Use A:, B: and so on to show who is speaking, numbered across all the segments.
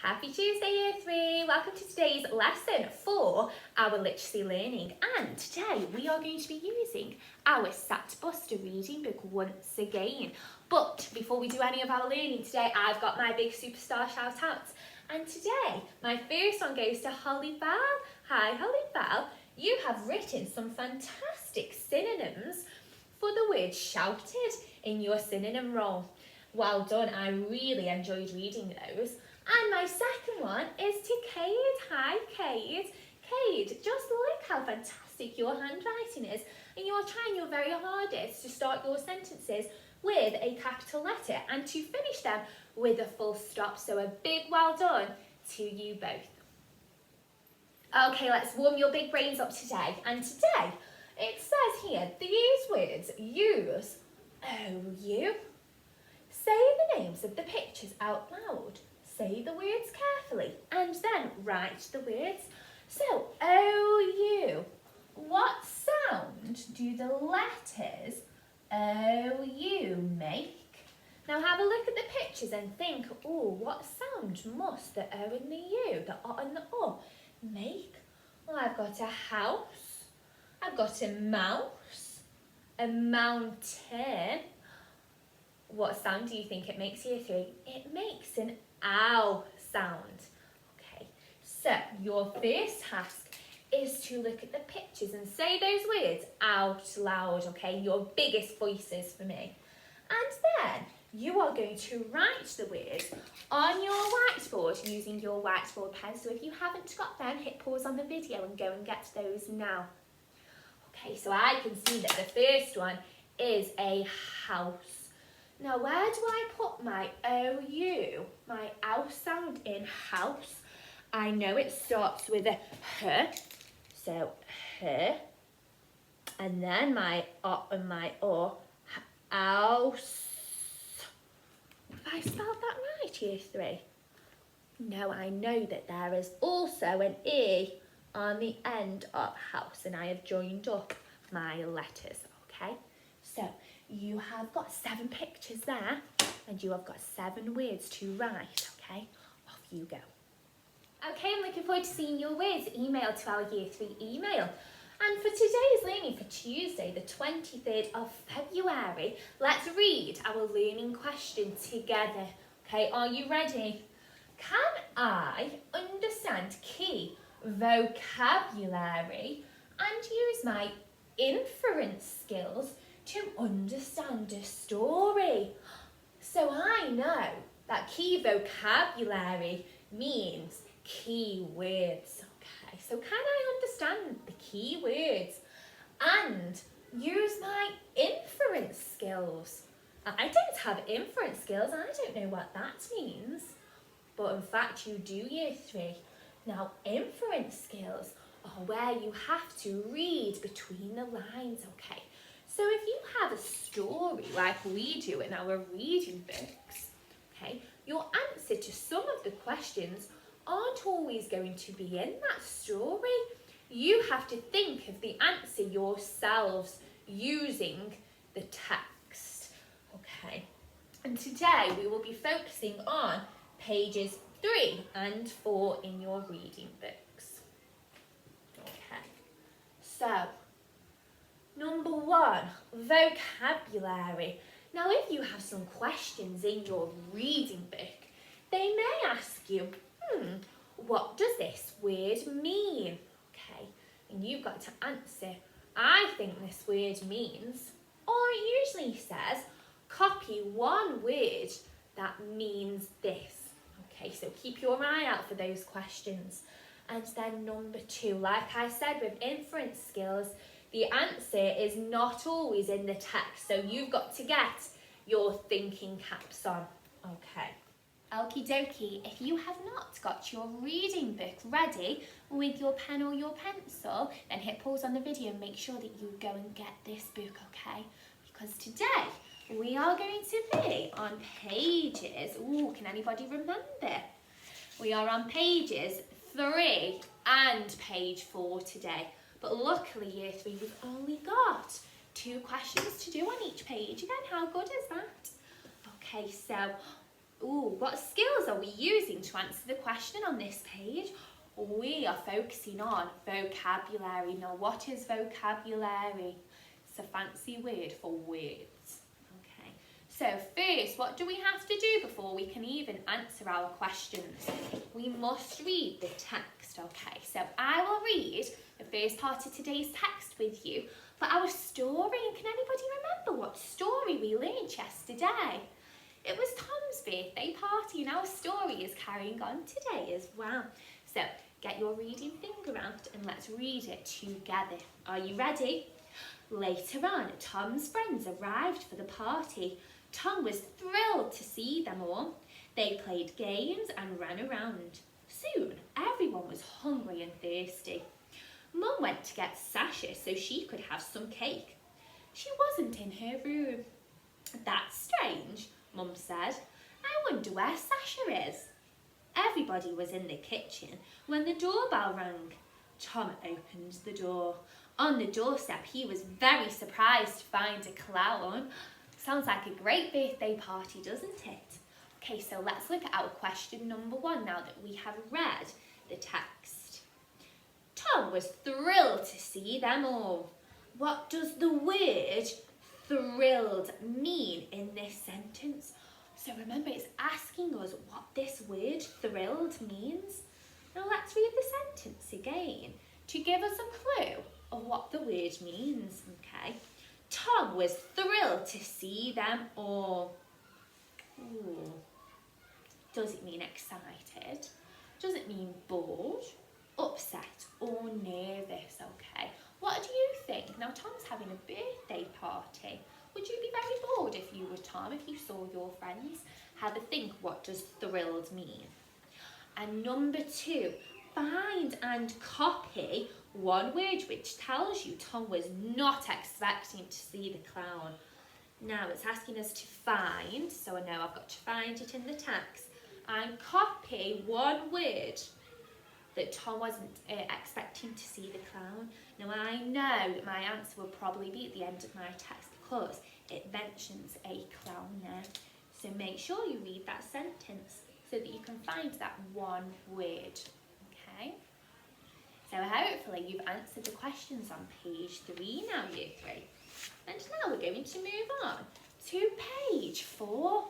A: Happy Tuesday, Year 3! Welcome to today's lesson for our literacy learning. And today we are going to be using our Sat Buster reading book once again. But before we do any of our learning today, I've got my big superstar shout outs. And today, my first one goes to Holly Bell. Hi, Holly Bell. You have written some fantastic synonyms for the word shouted in your synonym roll. Well done, I really enjoyed reading those. And my second one is to Cade. Hi, Cade. Cade, just look how fantastic your handwriting is. And you're trying your very hardest to start your sentences with a capital letter and to finish them with a full stop. So a big well done to you both. Okay, let's warm your big brains up today. And today, it says here, these words use OU. Say the names of the pictures out loud. Say the words carefully and then write the words. So, OU. What sound do the letters OU make? Now have a look at the pictures and think, oh, what sound must the O and the U, the O and the O, make? Well, I've got a house, I've got a mouse, a mountain. What sound do you think it makes, Year 3? It makes an ow sound. Okay, so your first task is to look at the pictures and say those words out loud, okay? Your biggest voices for me. And then you are going to write the words on your whiteboard using your whiteboard pen. So if you haven't got them, hit pause on the video and go and get those now. Okay, so I can see that the first one is a house. Now, where do I put my OU, my ow sound in house? I know it starts with a H, so H, and then my O and my O, house. Have I spelled that right, Year 3? No, I know that there is also an E on the end of house, and I have joined up my letters, okay? So, you have got 7 pictures there and you have got 7 words to write, okay? Off you go. Okay, I'm looking forward to seeing your words emailed to our Year 3 email. And for today's learning for Tuesday, the 23rd of February, let's read our learning question together. Okay, are you ready? Can I understand key vocabulary and use my inference skills to understand a story? So I know that key vocabulary means key words. Okay, so can I understand the key words and use my inference skills? I don't have inference skills, I don't know what that means. But in fact you do, Year 3. Now inference skills are where you have to read between the lines, okay? So if you have a story like we do in our reading books, okay, your answer to some of the questions aren't always going to be in that story. You have to think of the answer yourselves using the text, okay? And today we will be focusing on pages 3 and 4 in your reading books. Okay, so number 1, vocabulary. Now, if you have some questions in your reading book, they may ask you, what does this word mean? Okay, and you've got to answer, I think this word means, or it usually says, copy one word that means this. Okay, so keep your eye out for those questions. And then number 2, like I said with inference skills, the answer is not always in the text, so you've got to get your thinking caps on, okay? Okie dokie, if you have not got your reading book ready with your pen or your pencil, then hit pause on the video and make sure that you go and get this book, okay? Because today we are going to be on pages, can anybody remember? We are on pages 3 and page 4 today. But luckily, Year 3, we've only got 2 questions to do on each page. Again, how good is that? Okay, so Ooh, what skills are we using to answer the question on this page? We are focusing on vocabulary. Now, what is vocabulary? It's a fancy word for words. Okay, so first, what do we have to do before we can even answer our questions? We must read the text, okay? So I will read the first part of today's text with you for our story. And can anybody remember what story we learned yesterday? It was Tom's birthday party, and our story is carrying on today as well. So get your reading finger out and let's read it together. Are you ready? Later on, Tom's friends arrived for the party. Tom was thrilled to see them all. They played games and ran around. Soon, everyone was hungry and thirsty. Mum went to get Sasha so she could have some cake. She wasn't in her room. That's strange, Mum said. I wonder where Sasha is. Everybody was in the kitchen when the doorbell rang. Tom opened the door. On the doorstep, he was very surprised to find a clown. Sounds like a great birthday party, doesn't it? Okay, so let's look at our question number 1 now that we have read the text. Tom was thrilled to see them all. What does the word thrilled mean in this sentence? So remember, it's asking us what this word thrilled means. Now let's read the sentence again to give us a clue of what the word means, okay? Tom was thrilled to see them all. Ooh. Does it mean excited? Does it mean bored, upset or nervous, okay? What do you think? Now Tom's having a birthday party. Would you be very bored if you were Tom, if you saw your friends? Have a think, what does thrilled mean? And number 2, find and copy one word which tells you Tom was not expecting to see the clown. Now it's asking us to find, so I know I've got to find it in the text, and copy one word that Tom wasn't expecting to see the clown. Now I know that my answer will probably be at the end of my text because it mentions a clown there. So make sure you read that sentence so that you can find that one word, okay? So hopefully you've answered the questions on page 3 now, year 3. And now we're going to move on to page 4.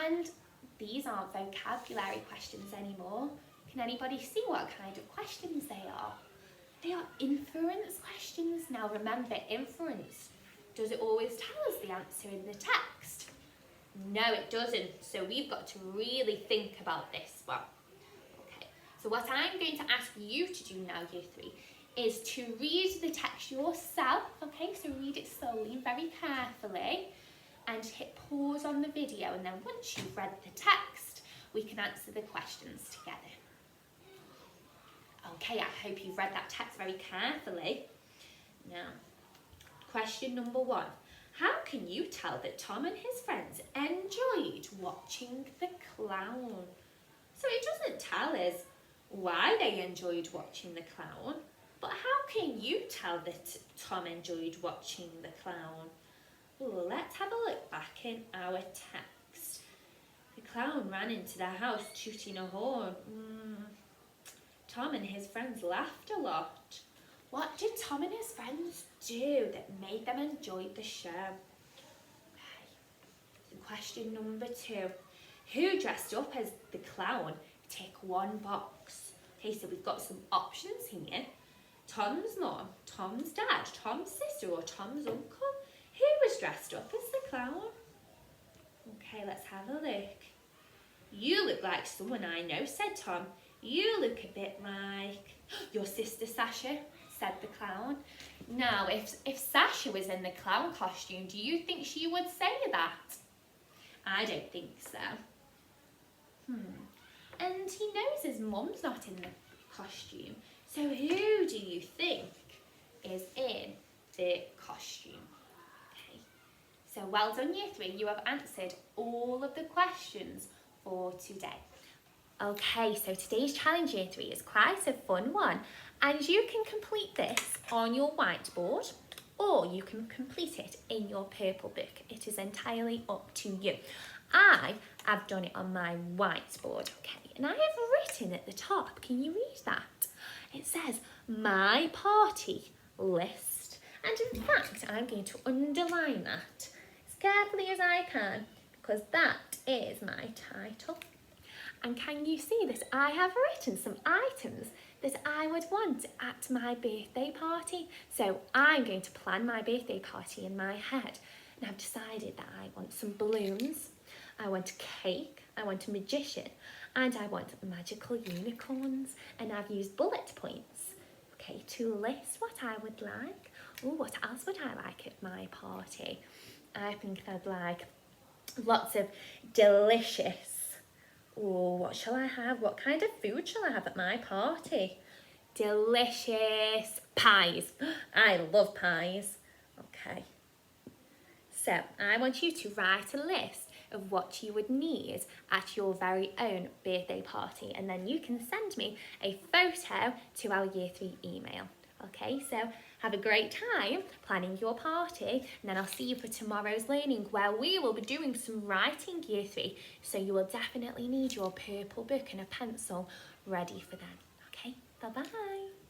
A: And these aren't vocabulary questions anymore. Can anybody see what kind of questions they are? They are inference questions. Now remember, inference, does it always tell us the answer in the text? No, it doesn't. So we've got to really think about this one. Okay, so what I'm going to ask you to do now, year 3, is to read the text yourself. Okay, so read it slowly and very carefully and hit pause on the video, and then once you've read the text, we can answer the questions together. Okay, I hope you've read that text very carefully. Now, question number 1. How can you tell that Tom and his friends enjoyed watching the clown? So it doesn't tell us why they enjoyed watching the clown, but how can you tell that Tom enjoyed watching the clown? Well, let's have a look back in our text. The clown ran into the house tooting a horn. Tom and his friends laughed a lot. What did Tom and his friends do that made them enjoy the show? Okay. So question number 2. Who dressed up as the clown? Tick one box. Okay, so we've got some options here. Tom's mum, Tom's dad, Tom's sister or Tom's uncle. Who was dressed up as the clown? Okay, let's have a look. You look like someone I know, said Tom. You look a bit like your sister Sasha, said the clown. Now, if Sasha was in the clown costume, do you think she would say that? I don't think so. And he knows his mum's not in the costume. So who do you think is in the costume? Okay. So well done, year 3. You have answered all of the questions for today. Okay, so today's challenge, year 3, is quite a fun one, and you can complete this on your whiteboard or you can complete it in your purple book. It is entirely up to you. I I've done it on my whiteboard, okay? And I have written at the top, can you read that? It says, my party list. And in fact, I'm going to underline that as carefully as I can, because that is my title. And can you see that I have written some items that I would want at my birthday party? So I'm going to plan my birthday party in my head. And I've decided that I want some balloons, I want a cake, I want a magician, and I want magical unicorns. And I've used bullet points, okay, to list what I would like. Oh, what else would I like at my party? I think I'd like lots of delicious, oh, what shall I have? What kind of food shall I have at my party? Delicious pies. I love pies. Okay. So I want you to write a list of what you would need at your very own birthday party, and then you can send me a photo to our Year 3 email. Okay, so have a great time planning your party, and then I'll see you for tomorrow's learning, where we will be doing some writing Year 3. So you will definitely need your purple book and a pencil ready for them. Okay, bye-bye.